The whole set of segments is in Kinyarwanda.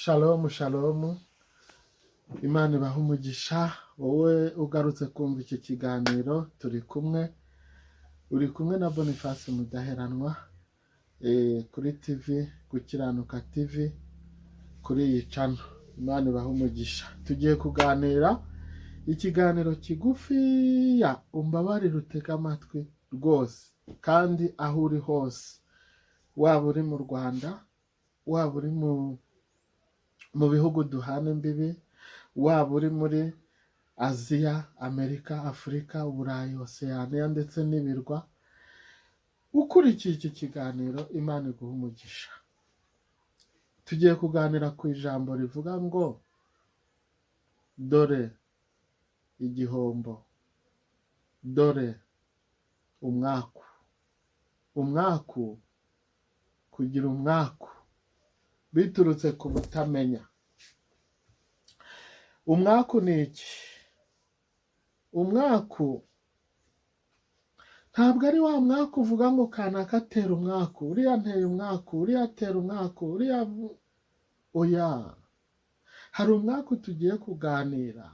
Shalom shalom, Imana ibahe umugisha. Wowe ugarutse kumva iki kiganiro, uri kumwe na Boniface Mudaheranwa kuri TV Gukiranuka TV, kuri iyi channel. Imana ibahe umugisha. Tugiye kuganira ikiganiro kigufiya, umbabarire utega amatwi rwose, kandi aho uri hose, waba uri mu Rwanda, waba uri mu bihugu duhana imbibi, waba uri muri Aziya, Amerika, Afurika, Uburayi, Oceania ndetse n'ibirwa, ukurikiye iki kiganiro, Imana iguhe umugisha. Tugiye kuganira ku ijambo rivuga ngo dore igihombo, dore umwaku. Umwaku, kugira umwaku biturutse ku butamenya. Umwaku ni iki? Umwaku ntabwo ari wa mwaku uvuga ngo kanaka atera umwaku, uriya nteye umwaku, uriya atera umwaku, uriya oya. Hari umwaku tugiye kuganira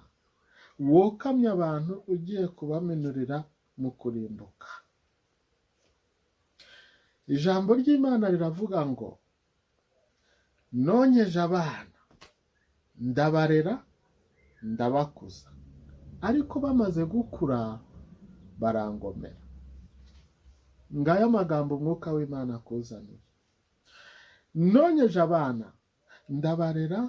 wokamye abantu, ugiye kubamenurira mu kurimbuka. Ijambo ry'Imana riravuga ngo nonkeje abana, ndabarera, ndabakuza, ariko bamaze gukura barangomera. Ngaya magambo Umwuka w'Imana akuzaniye. Nonkeje abana, ndabarera,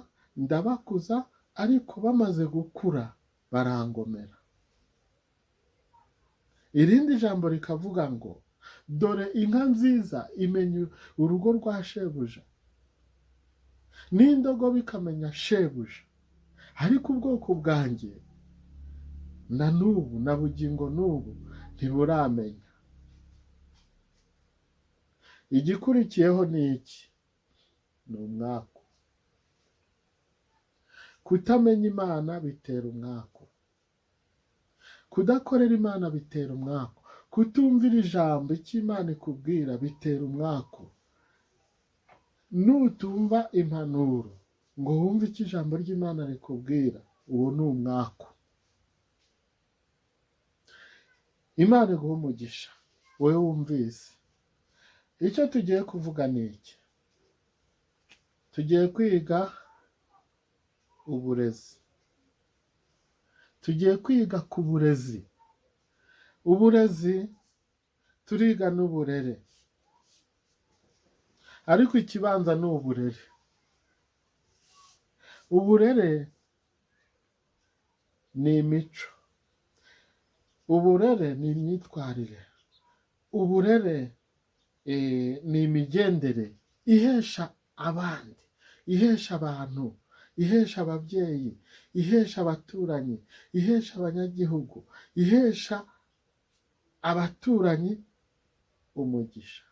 ndabakuza, ariko bamaze gukura barangomera. Irindi jambo rikavuga ngo dore inka nziza imenya urugo rwa shebuja, n'indogobe ikamenya shebuja, ariko ubwoko bwanjye na n'ubu, na bugingo n'ubu ntiburamenya. Igikurikiyeho ni iki? Ni umwaku. Kutamenya Imana bitera umwaku. Kudakorera Imana bitera umwaku. Kutumvira ijambo icyo Imana ikubwira bitera umwaku. Nutumva impanuro ngo wumve icyo ijambo ry'Imana rikubwira, uwo ni umwaku. Imana iguhe umugisha wowe wumvise. Icyo tugiye kuvuga ni iki? Tugiye kwiga uburezi. Tugiye kwiga ku burezi. Uburezi, turiga n'uburere, ariko ikibanza ni uburere. Uburere ni imico, uburere ni imyitwarire, uburere ni imigendere ihesha abandi, ihesha abantu, ihesha ababyeyi, ihesha abaturanyi, ihesha abanyagihugu, ihesha abaturanyi umugisha.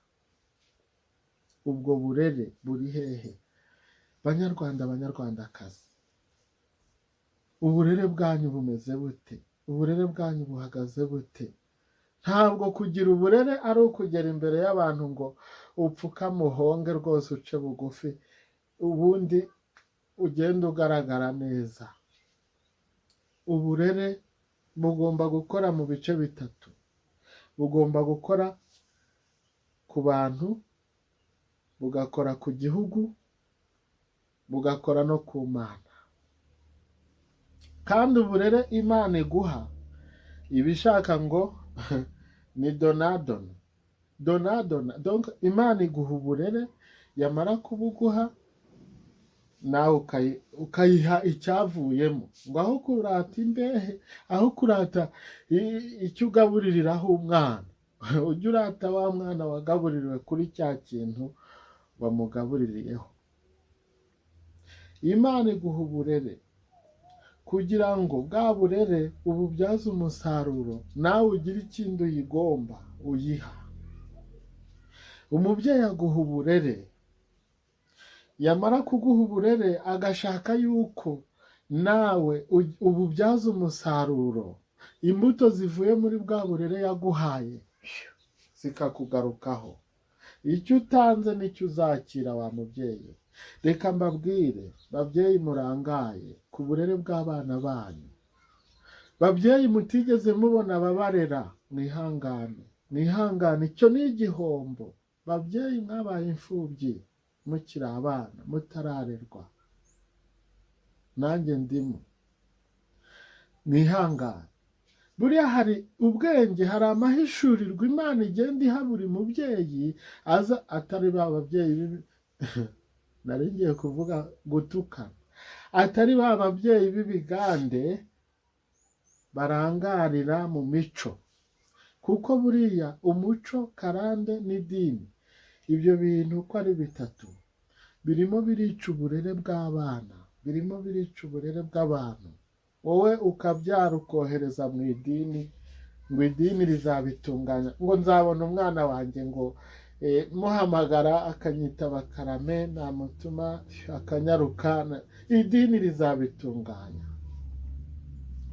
Ubwo burere buri hehe? Banyarwanda, banyarwandakazi, uburere bwanyu bumeze bute? Uburere bwanyu buhagaze bute? Ntabwo kugira uburere ari ukugera imbere y'abantu ngo upfukame uhonge rwose, uce bugufi, ubundi ugenda ugaragara neza. Uburere bugomba gukora mu bice bitatu. Bugomba gukora ku bantu, bugakora ku gihugu, bugakora no ku Mana. Kandi uburere Imana iguha iba ishaka ngo ni donadona. Donadona. Donc Imana iguha uburere, yamara kubuguha nawe ukayiha icyavuyemo. Ngo aho kurata imbehe, aho kurata icyo ugabuririraho umwana, ujye urata wa mwana wagabuririwe kuri cya kintu wamugabuririyeho. Imana iguha uburere kugira ngo bwa burere ububyaze umusaruro, nawe ugire ikindi uyigomba uyiha. Umubyeyi aguha uburere, yamara kuguha uburere agashaka yuko nawe ububyaza umusaruro, imbuto zivuye muri bwa burere yaguhaye zikakugarukaho. Icyo utanze nicyo uzakira, wa mubyeyi. reka mbabwire babyeyi murangaye ku burere bw'abana banyu, babyeyi mutigeze mubona ababarera, mwihangane mwihangane, icyo ni igihombo. babyeyi mwabaye imfubyi mukiri abana mutararerwa, nanjye ndimo, mwihangane. buriya hari ubwenge, hari amahishurirwa Imana igenda iha buri mubyeyi aza, atari ba babyeyi nari ngiye kuvuga gutukana, atari ba babyeyi b'ibigande barangarira mu mico, kuko buriya umuco, karande n'idini, ibyo bintu uko ari bitatu birimo birica uburere bw'abana, birimo birica uburere bw'abantu. wowe ukabyara ukohereza mu idini, ngo idini rizabitunganya, ngo nzabona umwana wanjye ngo muhamagara akanyitaba karame, namutuma akanyaruka, idini rizabitunganya,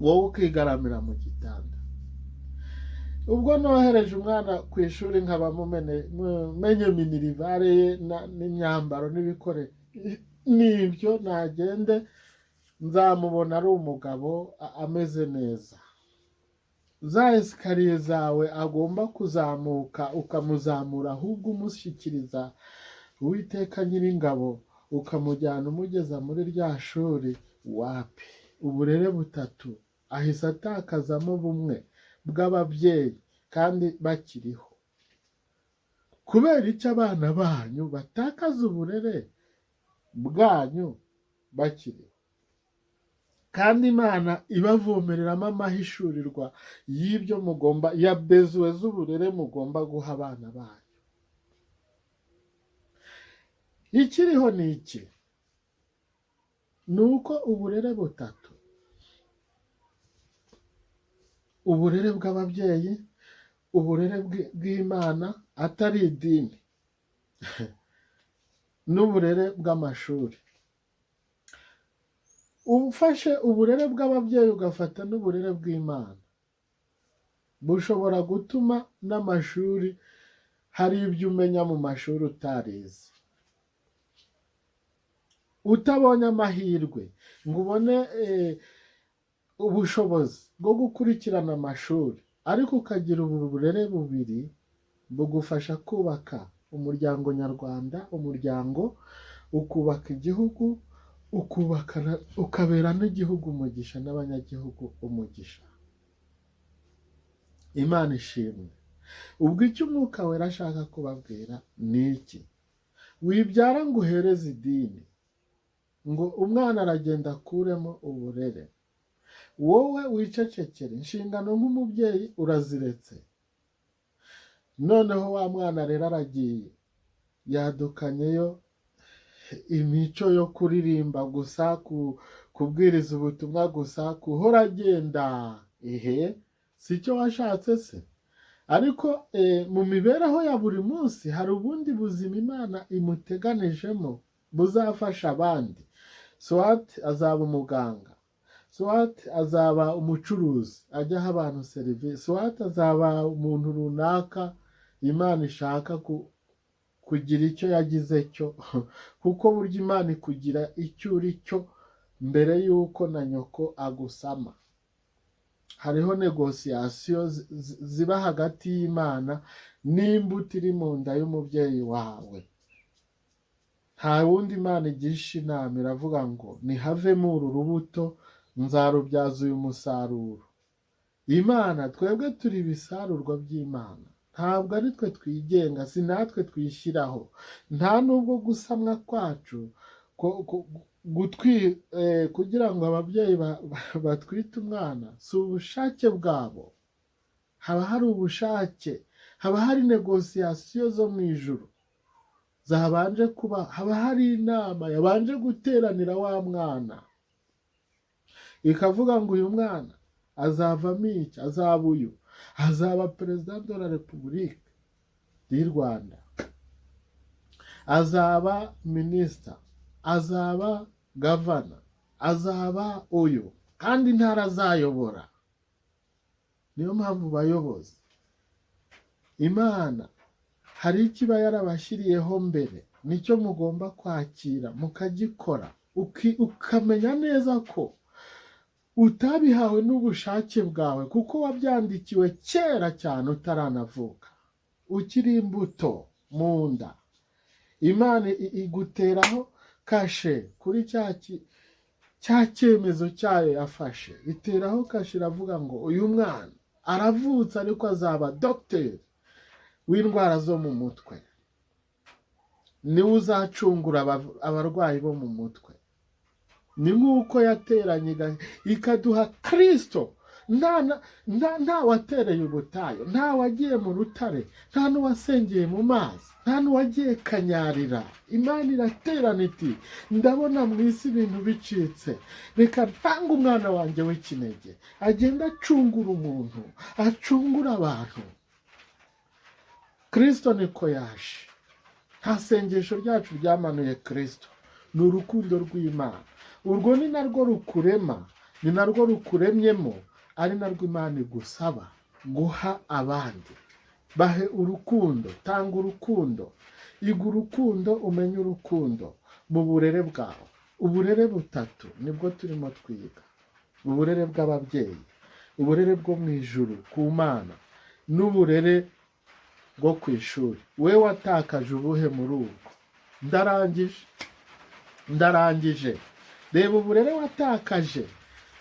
wowe ukigaramira mu gitanda. ubwo nohereje umwana ku ishuri nkaba menye minirivare ye n'imyambaro n'ibikoresho, nibyo nagende nzamubona ari umugabo ameze neza. za esikariye zawe agomba kuzamuka ukamuzamura, ahubwo umushyikiriza Uwiteka Nyiringabo, ukamujyana umugeza muri rya shuri, wapi! uburere butatu ahise atakazamo bumwe bw'ababyeyi kandi bakiriho. kubera icyo abana banyu batakaza uburere bwanyu bakiriho, kandi Imana ibavomereramo amahishurirwa y'ibyo mugomba, ya bezuwe z'uburere mugomba guha abana banyu. ikiriho ni iki? ni uko uburere butatu, uburere bw'ababyeyi, uburere bw'Imana atari idini, n'uburere bw'amashuri. ufashe uburere bw'ababyeyi ugafata n'uburere bw'Imana, bushobora gutuma n'amashuri hari ibyo umenya mu mashuri utarize, utabonye amahirwe ngo ubone ubushobozi bwo gukurikirana amashuri, ariko ukagira ubu burere bubiri, bugufasha kubaka umuryango nyarwanda, umuryango, ukubaka igihugu, ukabera n'igihugu umugisha n'abanyagihugu umugisha. Imana ishimwe. ubwo icyo Umwuka Wera ashaka kubabwira ni iki? wibyara ngo uhereze idini, ngo umwana aragenda akuremo uburere, wowe wicecekere, inshingano nk'umubyeyi uraziretse. noneho wa mwana rero aragiye, yadukanyeyo imico yo kuririmba gusa, kubwiriza ubutumwa gusa, guhora agenda. si cyo washatse se? ariko mu mibereho ya buri munsi hari ubundi buzima Imana imuteganijemo buzafasha abandi. swati azaba umuganga, swati azaba umucuruzi ajya aha abantu serivisi, swati azaba umuntu runaka Imana ishaka kugira icyo yagize cyo kuko burya Imana ikugira icyo uri cyo mbere y'uko na nyoko agusama. hariho negosiyasiyo ziba hagati y'Imana n'imbuto iri mu nda y'umubyeyi wawe. nta wundi Imana igisha inama, iravuga ngo nihavemo uru rubuto nzarubyaza uyu musaruro. Imana, twebwe turi ibisarurwa by'Imana, ntabwo ari twe twigenga, si natwe twishyiraho. nta nubwo gusamwa kwacu kugira ngo ababyeyi batwite umwana si ubushake bwabo, haba hari ubushake, haba hari negosiyasiyo zo mu ijuru zabanje kuba, haba hari inama yabanje guteranira wa mwana, ikavuga ngo uyu mwana azavamo iki? azaba uyu, azaba perezida de la repubulika y'u Rwanda, azaba minisita, azaba gavana, azaba uyu, kandi intara azayobora. niyo mpamvu bayobozi, Imana hari ikiba yarabashyiriyeho mbere nicyo mugomba kwakira mukagikora, ukamenya neza ko utabihawe n'ubushake bwawe, kuko wabyandikiwe kera cyane utaranavuka, ukiri imbuto mu nda. Imana iguteraho kashe kuri cya cyemezo cyayo yafashe, iteraho kashe, iravuga ngo uyu mwana aravutse ariko azaba dogiteri w'indwara zo mu mutwe, niwe uzacungura abarwayi bo mu mutwe. Ni nk'uko yateranye ikaduha Kristo. Nta watereye ubutayu, nta wagiye mu rutare, nta n'uwasengeye mu mazi, nta n'uwagiye kanyarira. Imana iraterana iti ndabona mu isi ibintu bicitse, reka ntanga umwana wanjye w'ikinege agenda acungura umuntu, acungura abantu. Kristo niko yaje. Nta sengesho ryacu ryamanuye Kristo, ni urukundo rw'Imana. Urwo ni narwo rukurema, ni narwo rukuremyemo, ari narwo Imana igusaba guha abandi. Bahe urukundo, tanga urukundo, iga urukundo, umenye urukundo mu burere bwawe. Uburere butatu nibwo turimo twiga: uburere bw'ababyeyi, uburere bwo mu ijuru ku Mana, n'uburere bwo ku ishuri. We watakaje ubuhe muri ubwo? Ndarangije. Reba uburere watakaje,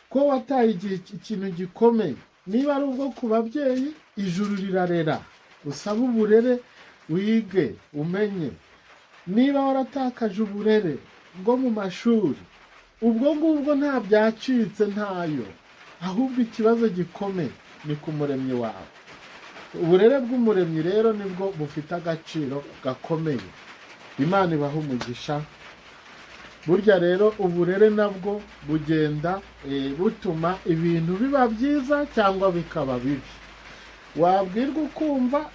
ko wataye ikintu gikomeye. Niba ari ubwo ku babyeyi, ijuru rirarera, usabe uburere, wige, umenye. Niba waratakaje uburere bwo mu mashuri, ubwo ngubwo nta byacitse, ntayo, ahubwo ikibazo gikomeye ni ku muremyi wawe. Uburere bw'umuremyi rero nibwo bufite agaciro gakomeye. Imana ibaha umugisha. Burya rero uburere nabwo bugenda butuma ibintu biba byiza cyangwa bikaba bibi. Wabwirwa ukumva,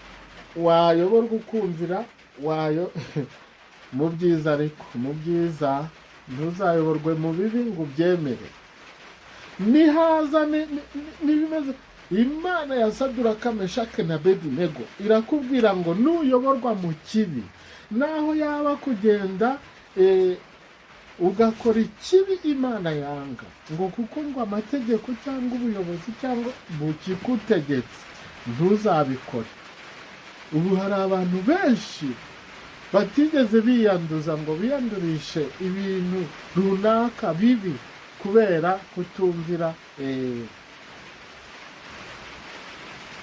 wayoborwa ukumvira, mu byiza. Ariko mu byiza ntuzayoborwe mu bibi ngo ubyemere. Nihaza n'ibimeze. Imana ya Saduraka, Meshake na Abedenego irakubwira ngo nuyoborwa mu kibi, naho yaba kugenda ugakora ikibi Imana yanga, ngo kuko ngo amategeko cyangwa ubuyobozi cyangwa bukikutegetse ntuzabikore. Ubu hari abantu benshi batigeze biyanduza ngo biyandurishe ibintu runaka bibi kubera kutumvira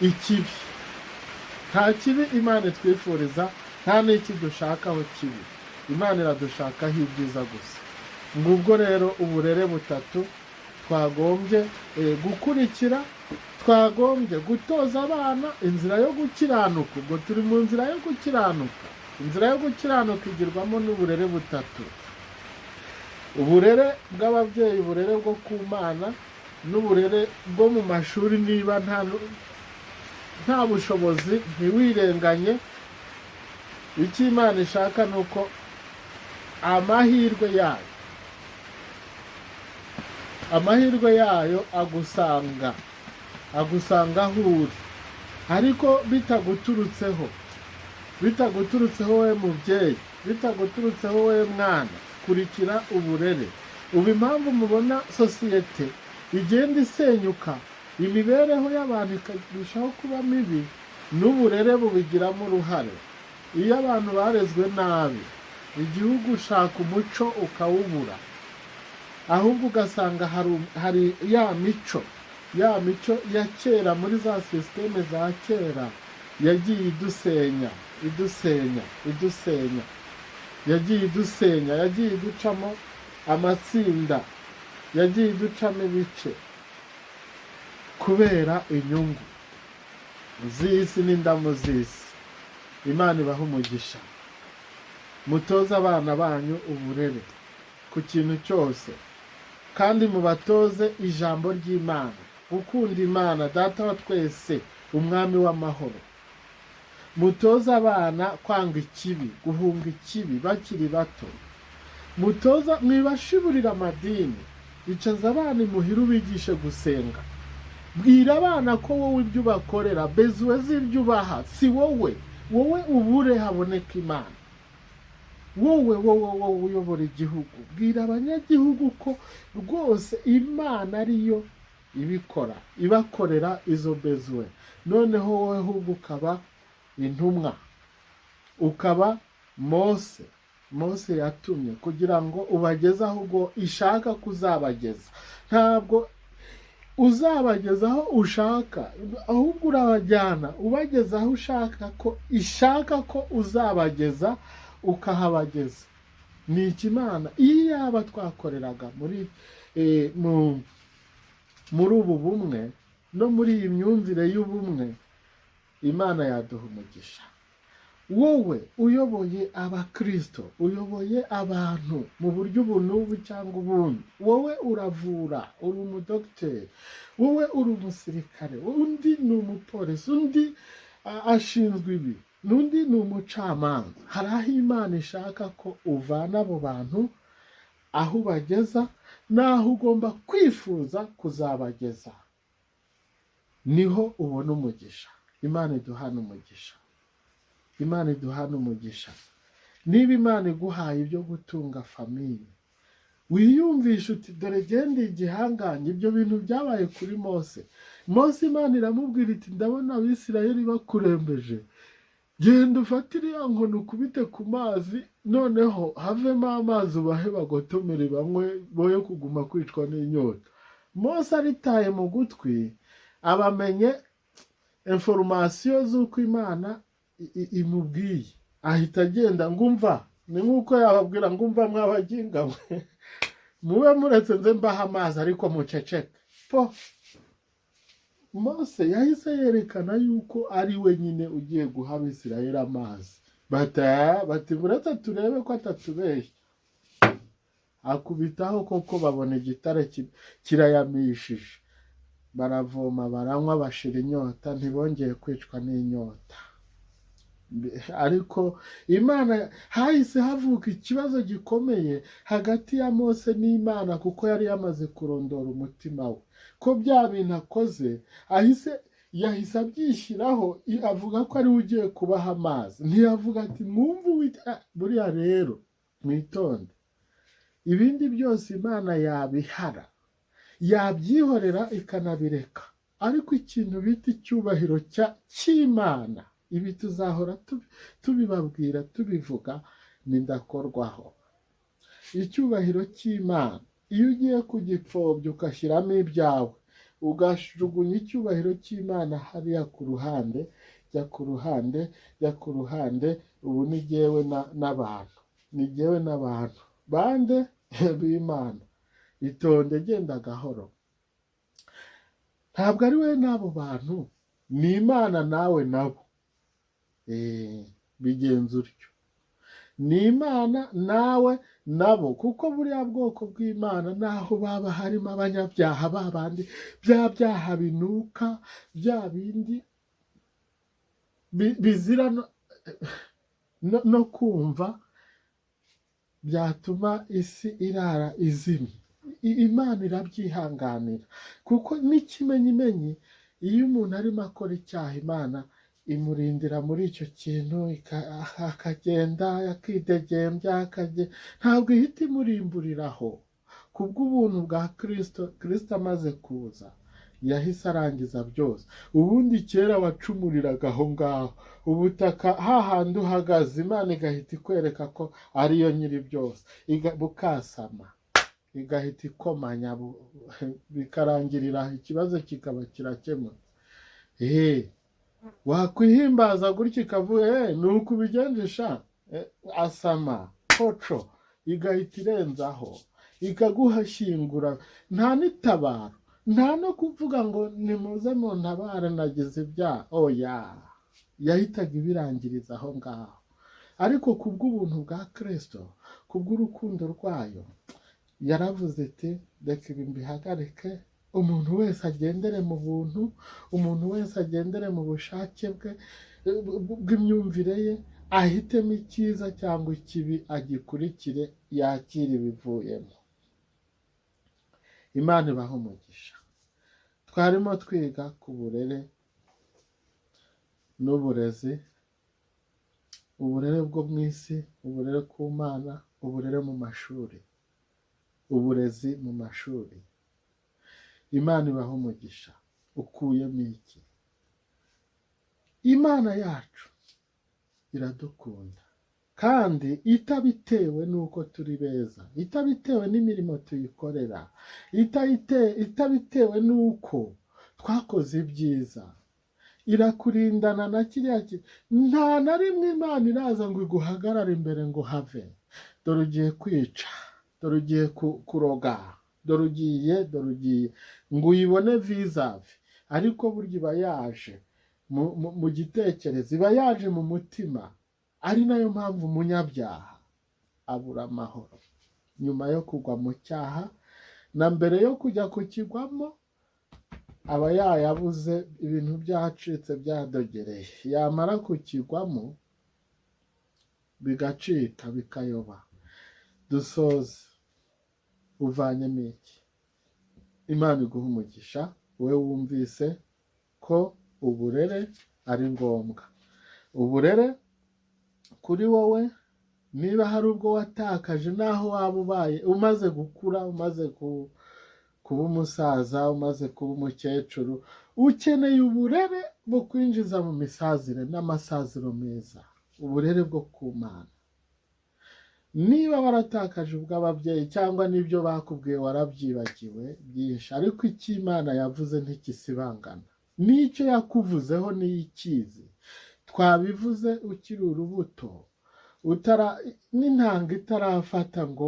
ikibi. Nta kibi Imana itwifuriza, nta n'iki dushakaho kibi. Imana iradushakaho ibyiza gusa. Ngubwo rero uburere butatu twagombye gukurikira, twagombye gutoza abana inzira yo gukiranuka. Ubwo turi mu nzira yo gukiranuka. Inzira yo gukiranuka igirwamo n'uburere butatu: uburere bw'ababyeyi, uburere bwo ku Mana, n'uburere bwo mu mashuri. Niba nta bushobozi, ntiwirenganye. Icyo Imana ishaka ni uko amahirwe yayo agusanga aho uri, ariko bitaguturutseho we mubyeyi, bitaguturutseho we mwana. Kurikira uburere. Ubu impamvu mubona sosiyete igenda isenyuka, imibereho y'abantu ikarushaho kuba mibi, n'uburere bubigiramo uruhare. Iyo abantu barezwe nabi, igihugu ushaka umuco ukawubura, ahubwo ugasanga hari ya mico ya kera, muri za sisiteme za kera, yagiye yagiye iducamo amatsinda, yagiye iducamo ibice kubera inyungu z'isi n'indamu z'isi. Imana ibaha umugisha. Mutoze abana banyu uburere ku kintu cyose, kandi mubatoze ijambo ry'Imana, gukunda Imana Data wa twese, umwami w'amahoro. Mutoze abana kwanga ikibi, guhunga ikibi bakiri bato. Mwibashiburira amadini, icaza abana imuhira ubigishe gusenga. Bwira abana ko wowe ibyo ubakorera bezuwe z'ibyo ubaha, si wowe ubure haboneka Imana. wowe uyobora igihugu, bwira abanyagihugu ko rwose Imana ariyo ibikora, ibakorera izo bezwe. Noneho wowe ahubwo ukaba intumwa, ukaba Mose yatumye kugira ngo ubageze ahubwo ishaka kuzabageza. Ntabwo uzabageza aho ushaka, ahubwo urabajyana ubageza aho ishaka ko uzabageza, ukahabageza. Ni ikimana iyo yaba twakoreraga muri ubu bumwe no muri iyi myumvire y'ubumwe, Imana yaduha umugisha. Wowe uyoboye abakristo, uyoboye abantu mu buryo ubu n'ubu cyangwa ubundi, wowe uravura, uri umudogiteri, wowe uri umusirikare, undi ni umupolisi, undi ashinzwe ibi, n'undi ni umucamanza. Hari aho Imana ishaka ko uvana abo bantu aho ubageza n'aho ugomba kwifuza kuzabageza, niho ubona umugisha. Imana iduhana umugisha. Imana iduhana umugisha. Niba Imana iguhaye ibyo gutunga famiye, wiyumvisha uti dore genda igihangange. Ibyo bintu byabaye kuri Mose. Imana iramubwira iti ndabona Abisirayeli bakurembeje, genda ufate iriya nkoni ukubite ku mazi, noneho havemo amazi ubahe bagotomere banywe, boye kuguma kwicwa n'inyota. Mose aritaye mu gutwi, abamenye information z'uko Imana imubwiye, ahita agenda ngumva. Ni nk'uko yababwira ngumva mwabaginga mwe, mube muretse nze mbaha amazi ariko muceceke. Mose yahise yerekana yuko ari we nyine ugiye guha Abisirayeli amazi. Bati muretse turebe ko atatubeshya. Akubitaho koko babona igitare kirayamishije, baravoma baranywa bashira inyota, ntibongeye kwicwa n'inyota. Ariko Imana hahise havuka ikibazo gikomeye hagati ya Mose n'Imana, kuko yari yamaze kurondora umutima we ko bya bintu akoze, yahise abyishyiraho, avuga ko ari we ugiye kubaha amazi. Ntiyavuga ati mwumve buriya rero mwitonde, ibindi byose Imana yabihara, yabyihorera ikanabireka, ariko ikintu bita icyubahiro cy'Imana, ibi tuzahora tubibabwira tubivuga, nindakorwaho. Icyubahiro cy'Imana iyo ugiye kugipfobya ugashyiramo ibyawe, ugajugunya icyubahiro cy'Imana hariya ku ruhande, jya ku ruhande, jya ku ruhande. Ubu ni jyewe n'abantu, ni jyewe n'abantu bande b'Imana. Itonde, genda gahoro. Ntabwo ari we n'abo bantu, ni Imana nawe nabo. Bigenza utyo, ni Imana nawe nabo, kuko buriya bwoko bw'Imana naho baba harimo abanyabyaha, babandi bya byaha binuka, bya bindi bizira no kumva, byatuma isi irara izimye. Imana irabyihanganira, kuko n'ikimenyimenyi iyo umuntu arimo akora icyaha, Imana imurindira muri icyo kintu, akagenda akidegembya, ntabwo ihita imurimburiraho. Kubw'ubuntu bwa Kristo amaze kuza, yahise arangiza byose. Ubundi kera wacumuriraga aho ngaho, ubutaka hahandi uhagaze, Imana igahita ikwereka ko ariyo nyiri byose, bukasama, igahita ikomanya, bikarangirira ikibazo kikaba kirakemutse. Wakwihimbaza gutya ikavuga ni uko ubigenjesha, asama koco, igahita irenzaho, ikaguhashyingura. Nta n'itabaro, nta no kuvuga ngo nimuze mu ntabare nagize ibyaha. Oya, yahitaga ibirangiriza aho ngaho. Ariko kubw'ubuntu bwa Kristo, kubw'urukundo rwayo, yaravuze iti reka ibi mbihagarike, umuntu wese agendere mu buntu, umuntu wese agendere mu bushake bwe bw'imyumvire ye, ahitemo icyiza cyangwa ikibi, agikurikire, yakire ibivuyemo. Imana ibaha umugisha. Twarimo twiga ku burere n'uburezi, uburere bwo mu isi, uburere ku Mana, uburere mu mashuri, uburezi mu mashuri. Imana ibaha umugisha. Ukuyemo iki? Imana yacu iradukunda, kandi itabitewe n'uko turi beza, itabitewe n'imirimo tuyikorera, itabitewe n'uko twakoze ibyiza. Irakurindana na kiriya kintu. Nta na rimwe Imana iraza ngo iguhagarare imbere ngo have. Dore ugiye kwica, dore ugiye kuroga, dore ugiye ngo uyibone visave. Ariko burya iba yaje mu gitekerezo, iba yaje mu mutima. Ari nayo mpamvu umunyabyaha abura amahoro nyuma yo kugwa mu cyaha, na mbere yo kujya kukigwamo aba yayabuze, ibintu byacitse byadogereye. Yamara kukigwamo bigacika bikayoba. Dusoze, uvanyemo iki? Imana iguha umugisha, wowe wumvise ko uburere ari ngombwa. Uburere kuri wowe, niba hari ubwo watakaje, naho waba ubaye umaze gukura, umaze kuba umusaza, umaze kuba umukecuru, ukeneye uburere bwo kwinjiza mu misazire n'amasaziro meza, uburere bwo ku Mana. Niba waratakaje ubw'ababyeyi cyangwa n'ibyo bakubwiye warabyibagiwe byinshi, ariko icyo Imana yavuze ntikisibangana. N'icyo yakuvuzeho niyo ikizi. Twabivuze ukiri urubuto, n'intanga itarafata ngo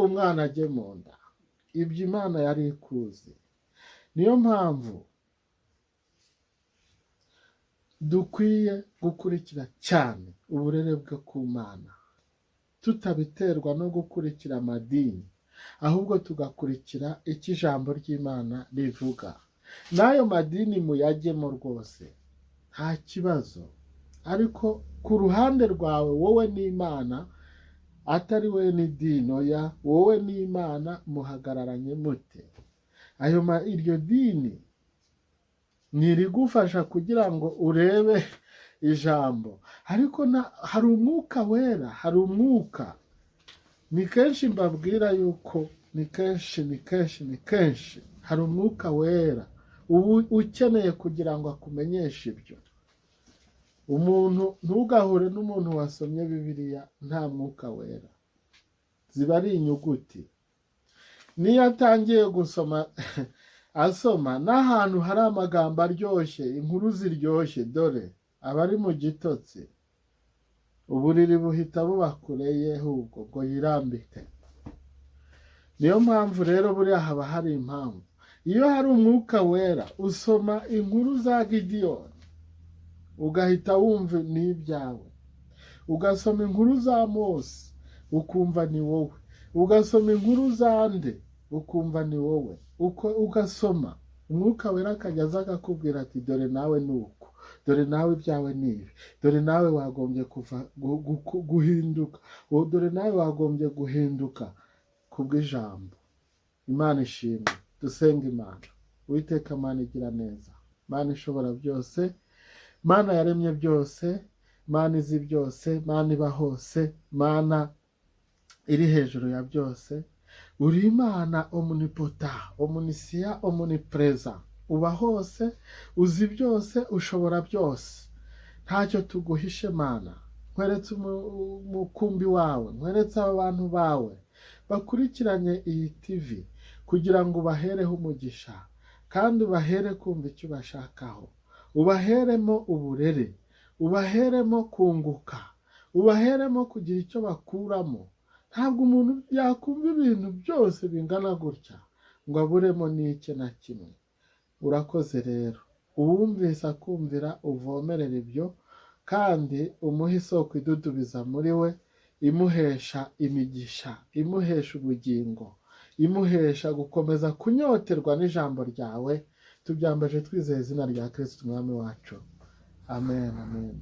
umwana ajye mu nda. Ibyo Imana yari ikuzi. Niyo mpamvu dukwiye gukurikira cyane uburere bwo ku Mana, tutabiterwa no gukurikira amadini, ahubwo tugakurikira icyo ijambo ry'Imana rivuga. N'ayo madini muyajyemo rwose, nta kibazo. Ariko ku ruhande rwawe, wowe n'Imana, atari we n'idini, oya, wowe n'Imana muhagararanye mute? Iryo dini ntirigufasha kugira ngo urebe ijambo, ariko hari umwuka wera, hari umwuka. Ni kenshi mbabwira yuko ni kenshi hari umwuka wera ubu ukeneye kugira ngo akumenyeshe ibyo. Umuntu, ntugahure n'umuntu wasomye Bibiliya nta mwuka wera, ziba ari inyuguti. Niyo atangiye gusoma asoma n'ahantu hari amagambo aryoshye, inkuru ziryoshye, dore aba ari mu gitotsi, uburiri buhita buba kure ye ahubwo ngo yirambike. Niyo mpamvu rero buriya haba hari impamvu. Iyo hari umwuka wera, usoma inkuru za Gideyoni ugahita wumva ni ibyawe. Ugasoma inkuru za Mose ukumva ni wowe. Ugasoma inkuru za nde ukumva ni wowe. Ugasoma, umwuka wera akajya aza akakubwira ati dore nawe ni uku, dore nawe ibyawe ni ibi, dore nawe wagombye guhinduka, dore nawe wagombye guhinduka kubw'ijambo. Imana ishimwe. Dusenga Imana. Uwiteka Mana igira neza, Mana ishobora byose, Mana yaremye byose, Mana izi byose, Mana iba hose, Mana iri hejuru ya byose. Uri Imana omnipota, omnisia, omnipresa. Uba hose, uzi byose, ushobora byose. Ntacyo tuguhishe Mana. Nkweretse umukumbi wawe, nkweretse abantu bawe bakurikiranye iyi TV, kugira ngo ubahereho umugisha, kandi ubahere kumva icyo bashakaho. Ubaheremo uburere, ubaheremo kunguka, ubaheremo kugira icyo bakuramo. Ntabwo umuntu yakumva ibintu byose bingana gutya ngo aburemo n'icye na kimwe. Urakoze rero. Uwumvise akumvira, uvomerera ibyo, kandi umuhe isoko idudubiza muri we, imuhesha imigisha, imuhesha ubugingo, imuhesha gukomeza kunyoterwa n'ijambo ryawe. Tubyambaje twizeye izina rya Kristo Umwami wacu. Amen, amen.